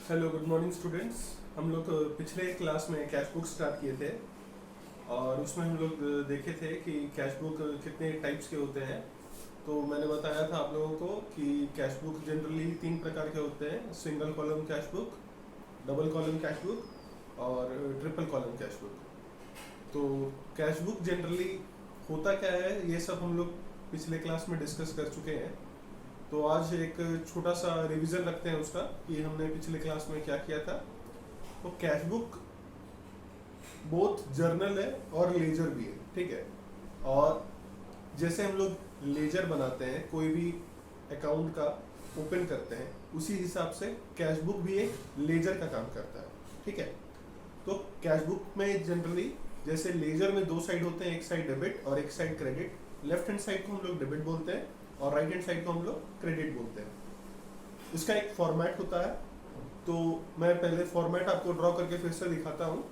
Hello good morning students. हम लोग पिछले क्लास में कैश बुक स्टार्ट किए थे और उसमें हम लोग देखे थे कि कैश बुक कितने टाइप्स के होते हैं। तो मैंने बताया था आप लोगों को कि कैश बुक जनरली 3 प्रकार के होते हैं: single column cash book, double column cash book और ट्रिपल कॉलम कैश बुक। तो कैश बुक जनरली होता क्या है ये सब हम लोग पिछले क्लास में डिस्कस कर चुके हैं। तो आज एक छोटा सा रिवीजन रखते हैं उसका कि हमने पिछले क्लास में क्या किया था। तो कैश बुक बोथ जर्नल है और लेजर भी है, ठीक है। और जैसे हम लोग लेजर बनाते हैं, कोई भी अकाउंट का ओपन करते हैं, उसी हिसाब से कैश बुक भी एक लेजर का काम करता है, ठीक है। तो कैश बुक में जनरली जैसे लेजर में 2 साइड होते हैं, एक साइड डेबिट और एक side credit. Left hand side को हम लोग डेबिट बोलते हैं और राइट हैंड साइड को हम लोग क्रेडिट बोलते हैं। इसका एक फॉर्मेट होता है, तो मैं पहले फॉर्मेट आपको ड्रॉ करके फिर से दिखाता हूँ।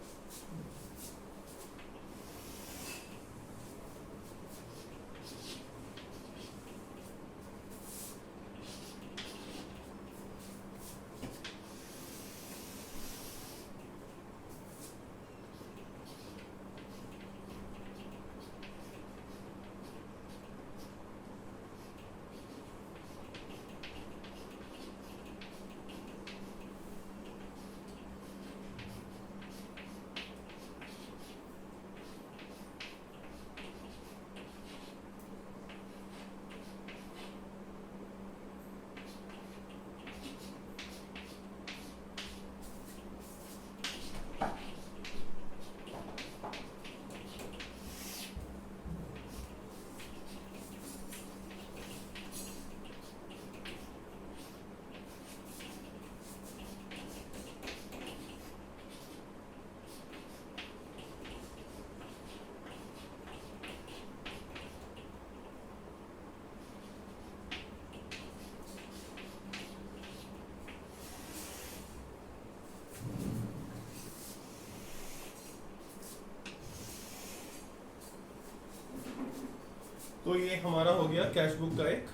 तो ये हमारा हो गया कैश बुक का एक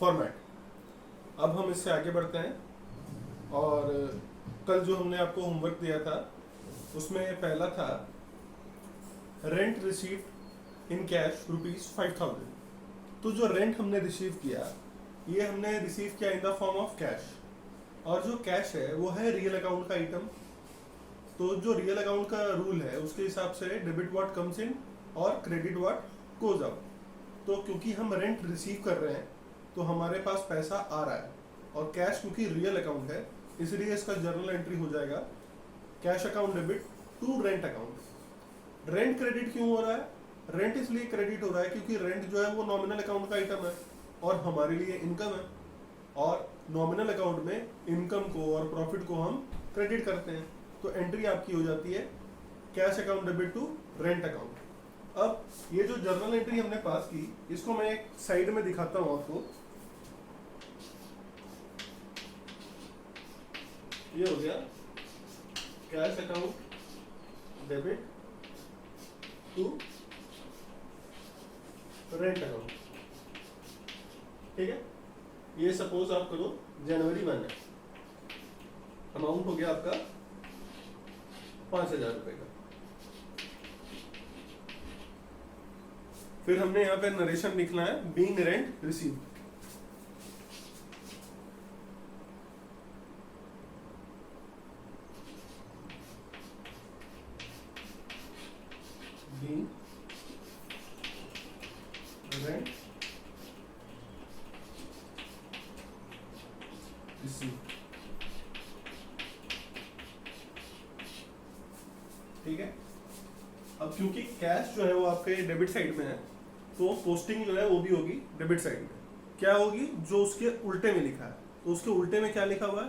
फॉर्मेट। अब हम इससे आगे बढ़ते हैं और कल जो हमने आपको होमवर्क दिया था उसमें पहला था रेंट रिसीव्ड इन कैश ₹5000। तो जो रेंट हमने रिसीव किया, ये हमने रिसीव किया in the form of cash, और जो कैश है वो है रियल अकाउंट का आइटम। तो जो रियल अकाउंट का रूल है उसके हिसाब से डेबिट व्हाट कम्स इन और क्रेडिट व्हाट गोज आउट। तो क्योंकि हम रेंट रिसीव कर रहे हैं तो हमारे पास पैसा आ रहा है, और कैश क्योंकि रियल अकाउंट है इसलिए इसका जर्नल एंट्री हो जाएगा cash account debit to rent account. Rent credit क्यों हो रहा है? रेंट इसलिए क्रेडिट हो रहा है क्योंकि रेंट जो है वो नॉमिनल अकाउंट का आइटम है और हमारे लिए इनकम है, और नॉमिनल अकाउंट में इनकम को और प्रॉफिट को हम क्रेडिट करते हैं। तो एंट्री आपकी हो जाती है cash account debit to rent account. अब ये जो जर्नल एंट्री हमने पास की, इसको मैं एक साइड में दिखाता हूं आपको। ये हो गया cash account debit to rent account, ठीक है। ये सपोज आप करो जनवरी 1 है, अमाउंट हो गया आपका 5000 रुपए का। फिर हमने यहाँ पे नरेशन लिखना है being rent received. Being rent received, ठीक है। अब क्योंकि कैश जो है वो आपके डेबिट साइड में है, तो पोस्टिंग जो है वो भी होगी डेबिट साइड में। क्या होगी? जो उसके उल्टे में लिखा है, तो उसके उल्टे में क्या लिखा हुआ है?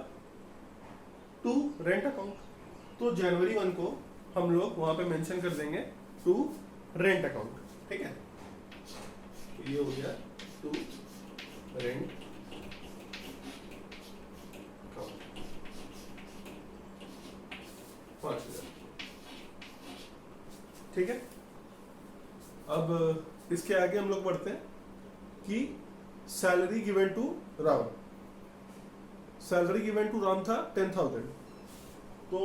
To rent account. तो जनवरी 1 को हम लोग वहां पे मेंशन कर देंगे टू रेंट अकाउंट, ठीक है। तो ये हो गया टू रेंट अकाउंट 5000, ठीक है। अब इसके आगे हम लोग बढ़ते हैं कि salary given to Rahul. Salary given to Ram था 10,000। तो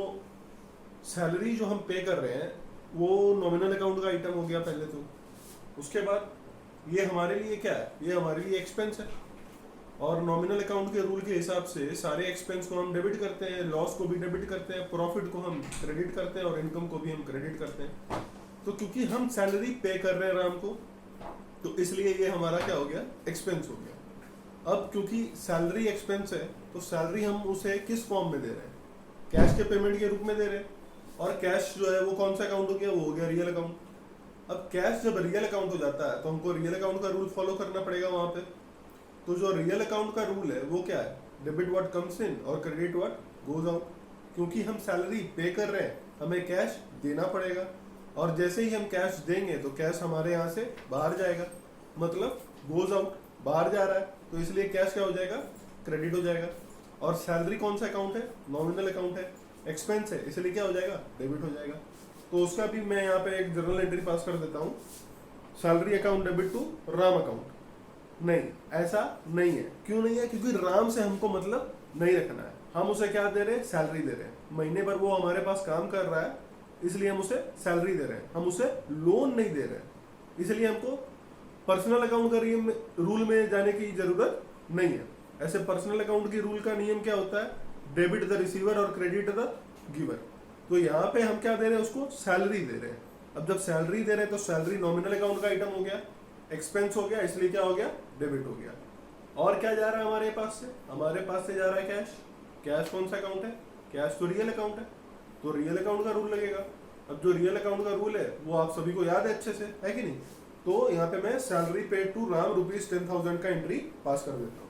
सैलरी जो हम पे कर रहे हैं वो नॉमिनल अकाउंट का आइटम हो गया पहले तो। उसके बाद ये हमारे लिए क्या है, ये हमारे लिए एक्सपेंस है, और नॉमिनल अकाउंट के रूल के हिसाब से सारे एक्सपेंस को हम डेबिट करते हैं, लॉस को भी डेबिट करते हैं, प्रॉफिट को हम क्रेडिट करते हैं और इनकम को भी हम क्रेडिट करते हैं। तो क्योंकि हम सैलरी पे कर रहे हैं राम को, तो इसलिए ये हमारा क्या हो गया, एक्सपेंस हो गया। अब क्योंकि सैलरी एक्सपेंस है तो सैलरी हम उसे किस फॉर्म में दे रहे हैं, कैश के पेमेंट के रूप में दे रहे हैं। और कैश जो है वो कौन सा अकाउंट हो गया, वो हो गया रियल अकाउंट। अब कैश जब रियल अकाउंट हो जाता है तो हमको रियल अकाउंट का रूल फॉलो करना पड़ेगा वहां पे। तो जो रियल अकाउंट का रूल है वो क्या है, डेबिट व्हाट कम्स इन और क्रेडिट व्हाट गोज आउट। क्योंकि हम सैलरी पे कर रहे हैं हमें कैश देना पड़ेगा, और जैसे ही हम कैश देंगे तो कैश हमारे यहाँ से बाहर जाएगा, मतलब गोज आउट, बाहर जा रहा है, तो इसलिए कैश क्या हो जाएगा, क्रेडिट हो जाएगा। और सैलरी कौन सा अकाउंट है, नॉमिनल अकाउंट है, एक्सपेंस है, इसलिए क्या हो जाएगा, डेबिट हो जाएगा। तो उसका भी मैं यहाँ पे एक जर्नल एंट्री पास कर देता हूँ, salary account debit to Ram account. नहीं, ऐसा नहीं है। क्यों नहीं है, क्योंकि राम से हमको मतलब नहीं रखना है। हम उसे क्या दे रहे हैं, सैलरी दे रहे हैं। महीने भर वो हमारे पास काम कर रहा है इसलिए हम उसे सैलरी दे रहे हैं, हम उसे लोन नहीं दे रहे हैं। इसलिए हमको पर्सनल अकाउंट का रूल में जाने की जरूरत नहीं है। ऐसे पर्सनल अकाउंट के रूल का नियम क्या होता है, डेबिट द रिसीवर और क्रेडिट द गिवर। तो यहाँ पे हम क्या दे रहे हैं, उसको सैलरी दे रहे हैं। अब जब सैलरी दे रहे हैं तो सैलरी नॉमिनल अकाउंट का आइटम हो गया, एक्सपेंस हो गया, इसलिए क्या हो गया, डेबिट हो गया। और क्या जा रहा है हमारे पास से, हमारे पास से जा रहा है कैश। कैश कौन सा अकाउंट है, कैश तो रियल अकाउंट है, तो रियल अकाउंट का रूल लगेगा। अब जो रियल अकाउंट का रूल है वो आप सभी को याद है अच्छे से, है कि नहीं। तो यहाँ पे मैं सैलरी पेड टू राम ₹10,000 का एंट्री पास कर देता हूँ।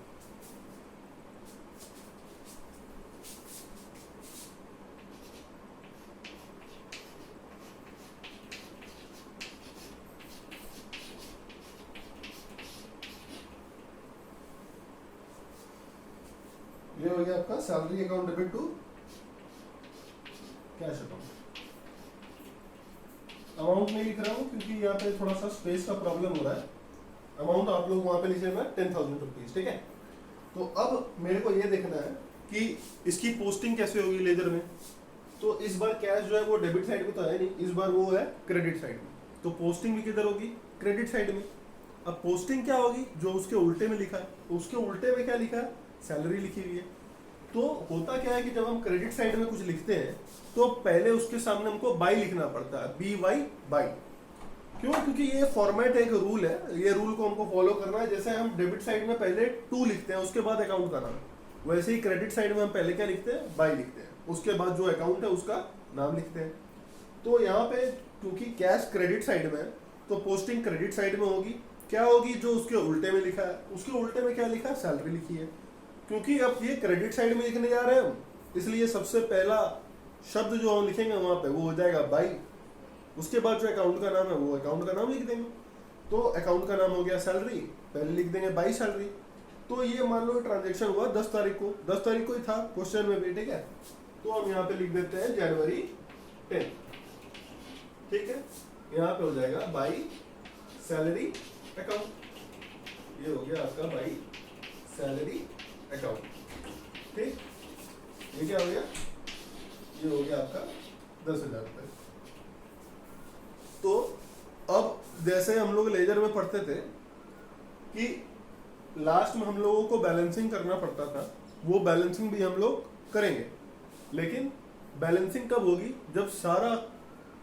ये हो गया आपका salary account debit to cash account. Amount नहीं लिख रहा हूँ क्योंकि यहाँ पे थोड़ा सा स्पेस का प्रॉब्लम हो रहा है। अमाउंट आप लोग वहां पे लिख लेना 10,000 रुपीज, ठीक है। तो अब मेरे को ये देखना है कि इसकी पोस्टिंग कैसे होगी लेजर में। तो इस बार कैश जो है वो डेबिट साइड में तो है नहीं, इस बार वो है क्रेडिट साइड में। तो पोस्टिंग भी किधर होगी, क्रेडिट साइड में। अब पोस्टिंग क्या होगी, जो उसके उल्टे में लिखा है, उसके उल्टे में क्या लिखा है, सैलरी लिखी हुई है। तो होता क्या है कि जब हम क्रेडिट साइड में कुछ लिखते हैं तो पहले उसके सामने हमको बाई लिखना पड़ता है, BY बाई। क्यों, क्योंकि ये फॉर्मेट एक रूल है, ये रूल को हमको फॉलो करना है। जैसे हम डेबिट साइड में पहले टू लिखते हैं उसके बाद अकाउंट का नाम, वैसे ही क्रेडिट साइड में हम पहले क्या लिखते हैं, बाई लिखते हैं, उसके बाद जो अकाउंट है उसका नाम लिखते हैं। तो यहाँ पे क्योंकि कैश क्रेडिट साइड में है तो पोस्टिंग क्रेडिट साइड में होगी। क्या होगी, जो उसके उल्टे में लिखा है, उसके उल्टे में क्या लिखा है, सैलरी लिखी है। क्योंकि अब ये क्रेडिट साइड में लिखने जा रहे हैं हम, इसलिए सबसे पहला शब्द जो हम लिखेंगे वहां पे वो हो जाएगा बाई। उसके बाद जो अकाउंट का नाम है वो अकाउंट का नाम लिख देंगे। तो अकाउंट का नाम हो गया सैलरी, पहले लिख देंगे बाई सैलरी। तो ये मान लो ट्रांजेक्शन हुआ 10 तारीख को, 10 तारीख को ही था क्वेश्चन में भी, ठीक है। तो हम यहाँ पे लिख देते हैं जनवरी 10, ठीक है। यहाँ पे हो जाएगा बाई सैलरी अकाउंट। ये हो गया आपका बाई सैलरी अकाउंट, ठीक। ये क्या हो गया, ये हो गया आपका 10,000 रुपए। तो अब जैसे हम लोग लेजर में पढ़ते थे कि लास्ट में हम लोगों को बैलेंसिंग करना पड़ता था, वो बैलेंसिंग भी हम लोग करेंगे। लेकिन बैलेंसिंग कब होगी, जब सारा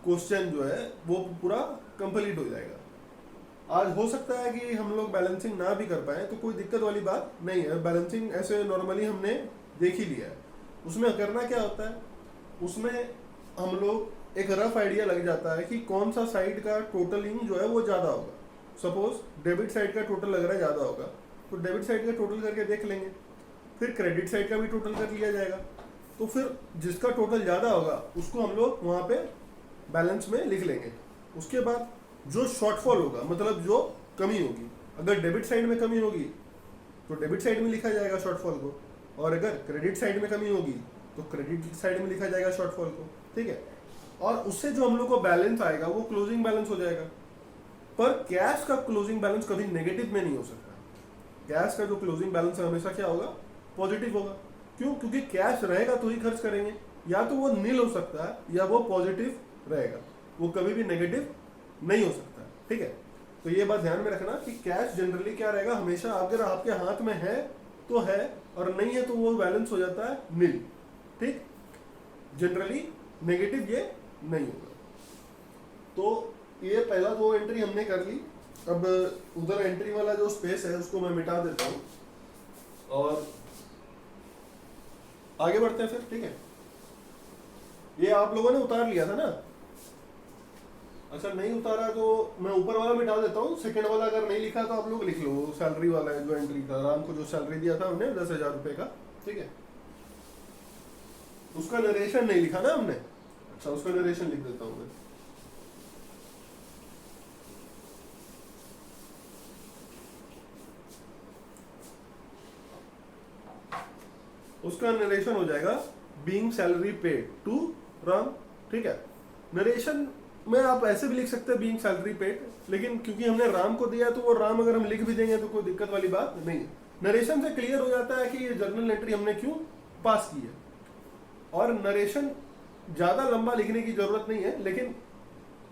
क्वेश्चन जो है वो पूरा कंप्लीट हो जाएगा। आज हो सकता है कि हम लोग बैलेंसिंग ना भी कर पाए, तो कोई दिक्कत वाली बात नहीं है। बैलेंसिंग ऐसे नॉर्मली हमने देख ही लिया है। उसमें करना क्या होता है, उसमें हम लोग एक रफ आइडिया लग जाता है कि कौन सा साइड का टोटलिंग जो है वो ज़्यादा होगा। सपोज डेबिट साइड का टोटल लग रहा है ज़्यादा होगा, तो डेबिट साइड का टोटल करके देख लेंगे। फिर क्रेडिट साइड का भी टोटल कर लिया जाएगा। तो फिर जिसका टोटल ज़्यादा होगा उसको हम लोग वहाँ पे बैलेंस में लिख लेंगे। उसके बाद जो शॉर्टफॉल होगा, मतलब जो कमी होगी, अगर डेबिट साइड में कमी होगी तो डेबिट साइड में लिखा जाएगा शॉर्टफॉल को, और अगर क्रेडिट साइड में कमी होगी तो क्रेडिट साइड में लिखा जाएगा शॉर्टफॉल को, ठीक है। और उससे जो हम लोग को बैलेंस आएगा वो क्लोजिंग बैलेंस हो जाएगा। पर कैश का क्लोजिंग बैलेंस कभी नेगेटिव में नहीं हो सकता। कैश का जो क्लोजिंग बैलेंस है हमेशा क्या होगा, पॉजिटिव होगा। क्यों? क्योंकि कैश रहेगा तो ही खर्च करेंगे, या तो वो नील हो सकता है या वो पॉजिटिव रहेगा, वो कभी भी नेगेटिव नहीं हो सकता। ठीक है, तो ये बात ध्यान में रखना कि कैश जनरली क्या रहेगा, हमेशा अगर आपके हाथ में है तो है, और नहीं है तो वो बैलेंस हो जाता है नील। ठीक, जनरली नेगेटिव ये नहीं होगा। तो ये पहला दो एंट्री हमने कर ली। अब उधर एंट्री वाला जो स्पेस है उसको मैं मिटा देता हूँ और आगे बढ़ते हैं फिर। ठीक है, ये आप लोगों ने उतार लिया था ना? अच्छा, नहीं उतारा तो मैं ऊपर वाला मिटा देता हूँ, सेकंड वाला अगर नहीं लिखा तो आप लोग लिख लो, सैलरी वाला है जो एंट्री था, राम को जो सैलरी दिया था हमने 10,000 रुपए का। ठीक है, उसका नरेशन नहीं लिखा ना हमने। अच्छा, उसका नरेशन लिख देता हूँ मैं। उसका नरेशन हो जाएगा being salary paid to Ram. ठीक है, नरेशन में आप ऐसे भी लिख सकते हैं बीइंग सैलरी पेड, लेकिन क्योंकि हमने राम को दिया तो वो राम अगर हम लिख भी देंगे तो कोई दिक्कत वाली बात नहीं है। नरेशन से क्लियर हो जाता है कि ये जर्नल एंट्री हमने क्यों पास की है। और नरेशन ज्यादा लंबा लिखने की जरूरत नहीं है, लेकिन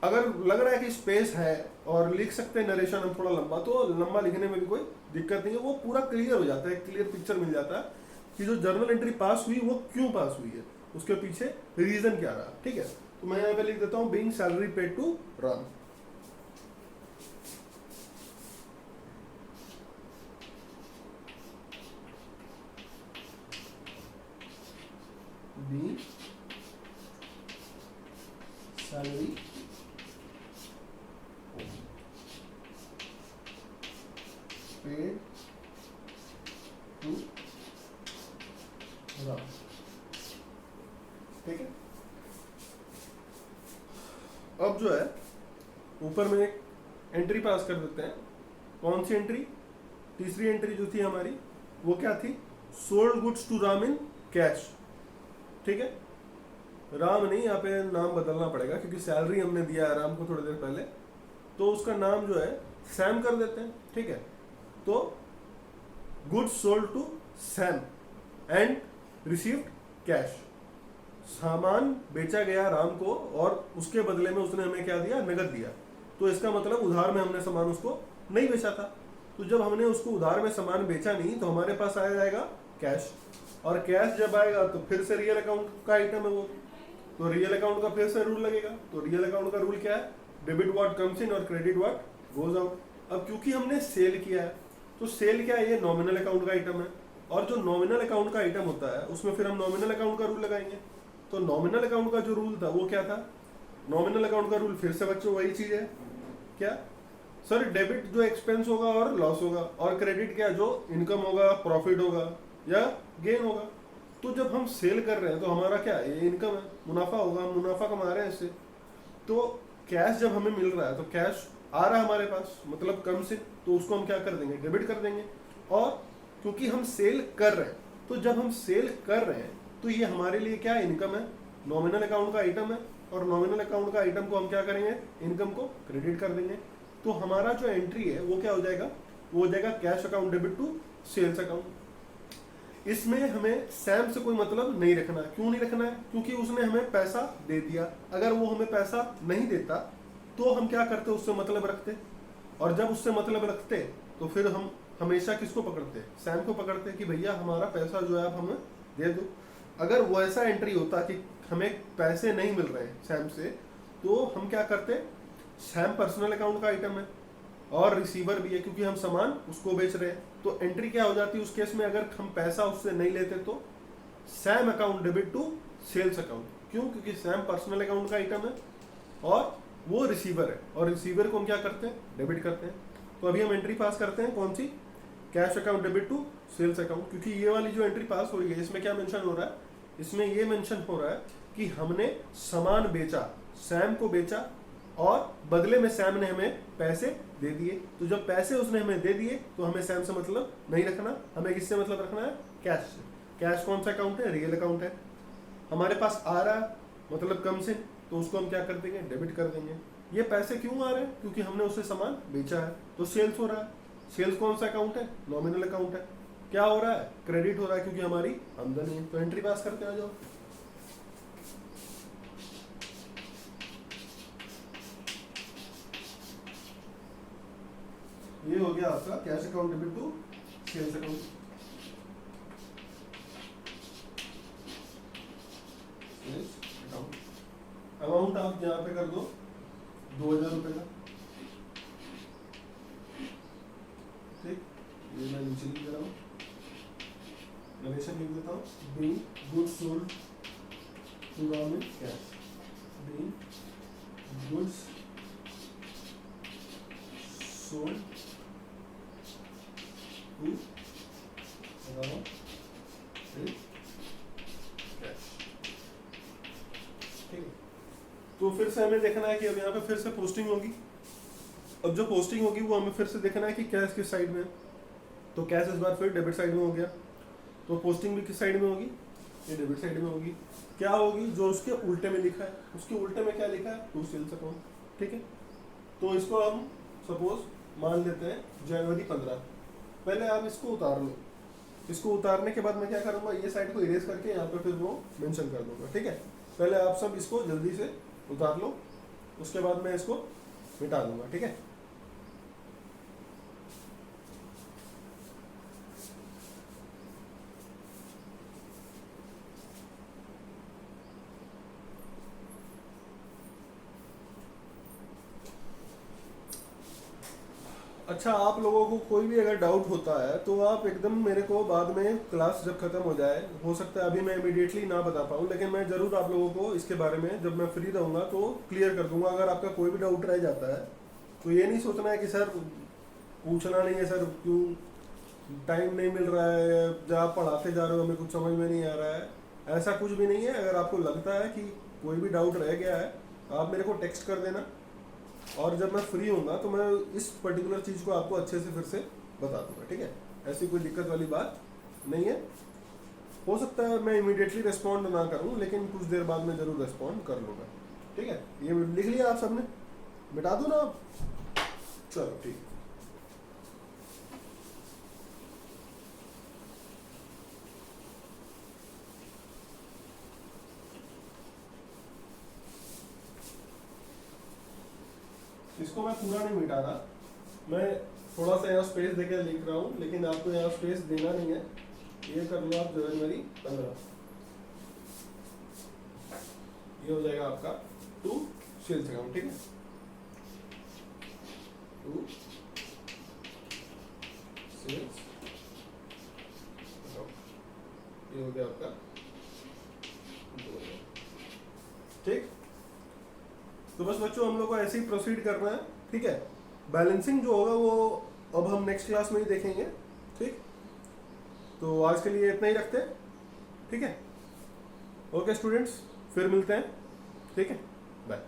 अगर लग रहा है कि स्पेस है और लिख सकते हैं नरेशन हम थोड़ा लंबा, तो लंबा लिखने में भी कोई दिक्कत नहीं है, वो पूरा क्लियर हो जाता है, क्लियर पिक्चर मिल जाता है कि जो जर्नल एंट्री पास हुई वो क्यों पास हुई है, उसके पीछे रीजन क्या रहा। ठीक है, तो मैं यहाँ पे लिख देता हूँ being salary paid to Ram. Being salary paid to Ram. ठीक है, अब जो है ऊपर में एक एंट्री पास कर देते हैं। कौन सी एंट्री? तीसरी एंट्री जो थी हमारी वो क्या थी? Sold goods to Ram in cash. ठीक है, राम नहीं, यहाँ पे नाम बदलना पड़ेगा क्योंकि सैलरी हमने दिया है राम को थोड़ी देर पहले, तो उसका नाम जो है सैम कर देते हैं। ठीक है, तो goods sold to Sam and received cash. सामान बेचा गया राम को और उसके बदले में उसने हमें क्या दिया? नगद दिया। तो इसका मतलब उधार में हमने सामान उसको नहीं बेचा था। तो जब हमने उसको उधार में सामान बेचा नहीं तो हमारे पास आ जाएगा कैश, और कैश जब आएगा तो फिर से रियल अकाउंट का आइटम है वो, तो रियल अकाउंट का फिर से रूल लगेगा। तो रियल अकाउंट का रूल क्या है? डेबिट व्हाट कम्स इन और क्रेडिट व्हाट गोज आउट। अब क्योंकि हमने सेल किया है तो सेल क्या है? ये नॉमिनल अकाउंट का आइटम है, और जो नॉमिनल अकाउंट का आइटम होता है उसमें फिर हम नॉमिनल अकाउंट का रूल लगाएंगे। तो नॉमिनल अकाउंट का जो रूल था वो क्या था? नॉमिनल अकाउंट का रूल फिर से बच्चों वही चीज है, क्या सर? डेबिट जो एक्सपेंस होगा और लॉस होगा, और क्रेडिट क्या? जो इनकम होगा, प्रॉफिट होगा या गेन होगा। तो जब हम सेल कर रहे हैं तो हमारा क्या? ये इनकम है, मुनाफा होगा, हम मुनाफा कमा रहे हैं इससे। तो कैश जब हमें मिल रहा है तो कैश आ रहा है हमारे पास, मतलब कम से, तो उसको हम क्या कर देंगे? डेबिट कर देंगे। और क्योंकि हम सेल कर रहे हैं, तो जब हम सेल कर रहे हैं तो ये हमारे लिए क्या? इनकम है, नॉमिनल अकाउंट का आइटम है, और नॉमिनल अकाउंट का आइटम को हम क्या करेंगे? इनकम को क्रेडिट कर देंगे। तो हमारा जो एंट्री है वो क्या हो जाएगा? वो हो जाएगा cash account debit to sales account. इसमें हमें सैम से कोई मतलब नहीं रखना है। क्यों नहीं रखना है? क्योंकि उसने हमें पैसा दे दिया। अगर वो हमें पैसा नहीं देता तो हम क्या करते? उससे मतलब रखते, और जब उससे मतलब रखते तो फिर हम हमेशा किसको पकड़ते? सैम को पकड़ते कि भैया हमारा पैसा जो है आप हमें दे दो। अगर वैसा एंट्री होता कि हमें पैसे नहीं मिल रहे हैं सैम से, तो हम क्या करते? सैम पर्सनल अकाउंट का आइटम है और रिसीवर भी है क्योंकि हम सामान उसको बेच रहे हैं। तो एंट्री क्या हो जाती है उस केस में? अगर हम पैसा उससे नहीं लेते तो Sam account debit to sales account. क्यों? क्योंकि सैम पर्सनल अकाउंट का आइटम है और वो रिसीवर है, और रिसीवर को हम क्या करते हैं? डेबिट करते हैं। तो अभी हम एंट्री पास करते हैं कौन सी? Cash account debit to sales account. क्योंकि ये वाली जो एंट्री पास हो रही है इसमें क्या मेंशन हो रहा है? इसमें ये मेंशन हो रहा है कि हमने सामान बेचा, सैम को बेचा, और बदले में सैम ने हमें पैसे दे दिए। तो जब पैसे उसने हमें दे दिए तो हमें सैम से मतलब नहीं रखना, हमें किससे मतलब रखना है? कैश से। कैश कौन सा अकाउंट है? रियल अकाउंट है। हमारे पास आ रहा है मतलब कम से, तो उसको हम क्या कर देंगे? डेबिट कर देंगे। ये पैसे क्यों आ रहे हैं? क्योंकि हमने उससे सामान बेचा है, तो सेल्स हो रहा है। सेल्स कौन सा अकाउंट है? नॉमिनल अकाउंट है। क्या हो रहा है, क्रेडिट हो रहा है क्योंकि हमारी आमदनी है। तो एंट्री पास करते आ जाओ। ये हो गया आपका cash account debit to sales account. Amount आप यहाँ पे कर दो 2000 रुपये का। ठीक, ये मैं नीचे लिख दे रहा हूँ, नरेशन लिख देता हूँ। Being goods sold to government cash, being goods sold to government cash. ठीक है, तो फिर से हमें देखना है कि अब यहाँ पे फिर से पोस्टिंग होगी। अब जो पोस्टिंग होगी वो हमें फिर से देखना है कि कैश किस साइड में है। तो कैश इस बार फिर डेबिट साइड में हो गया, तो पोस्टिंग भी किस साइड में होगी, ये डेबिट साइड में होगी। क्या होगी, जो उसके उल्टे में लिखा है, उसके उल्टे में क्या लिखा है, टू सेल्स अकाउंट। ठीक है, तो इसको हम सपोज मान लेते हैं जनवरी 15। पहले आप इसको उतार लो, इसको उतारने के बाद मैं क्या करूँगा, ये साइड को इरेज करके यहाँ पे फिर वो मेंशन कर दूंगा। ठीक है, पहले आप सब इसको जल्दी से उतार लो, उसके बाद मैं इसको मिटा दूंगा। ठीक है, अच्छा, आप लोगों को कोई भी अगर डाउट होता है तो आप एकदम मेरे को बाद में क्लास जब खत्म हो जाए, हो सकता है अभी मैं इमीडिएटली ना बता पाऊँ, लेकिन मैं ज़रूर आप लोगों को इसके बारे में जब मैं फ्री रहूँगा तो क्लियर कर दूंगा। अगर आपका कोई भी डाउट रह जाता है तो ये नहीं सोचना है कि सर पूछना नहीं है, सर क्यों टाइम नहीं मिल रहा है, जब आप पढ़ाते जा रहे हो हमें कुछ समझ में नहीं आ रहा है, ऐसा कुछ भी नहीं है। अगर आपको लगता है कि कोई भी डाउट रह गया है, आप मेरे को टेक्स्ट कर देना, और जब मैं फ्री होऊंगा तो मैं इस पर्टिकुलर चीज़ को आपको अच्छे से फिर से बता दूंगा। ठीक है, ऐसी कोई दिक्कत वाली बात नहीं है। हो सकता है मैं इमीडिएटली रिस्पॉन्ड ना करूं, लेकिन कुछ देर बाद मैं ज़रूर रिस्पॉन्ड कर लूँगा। ठीक है, ये लिख लिया आप सबने, मिटा दो ना आप, चलो ठीक है। इसको मैं पूरा नहीं मिटा रहा, मैं थोड़ा सा यहाँ स्पेस देकर लिख रहा हूँ, लेकिन आपको यहाँ स्पेस देना नहीं है। ये कर लो आप जनवरी 15, ये हो जाएगा आपका टू सेल्स अकाउंट। ठीक है, टू सेल्स अकाउंट, ये हो गया आपका 2000। ठीक, तो बस बच्चों हम लोग को ऐसे ही प्रोसीड करना है। ठीक है, बैलेंसिंग जो होगा वो अब हम नेक्स्ट क्लास में ही देखेंगे। ठीक, तो आज के लिए इतना ही रखते हैं। ठीक है, ओके स्टूडेंट्स, फिर मिलते हैं। ठीक है, बाय।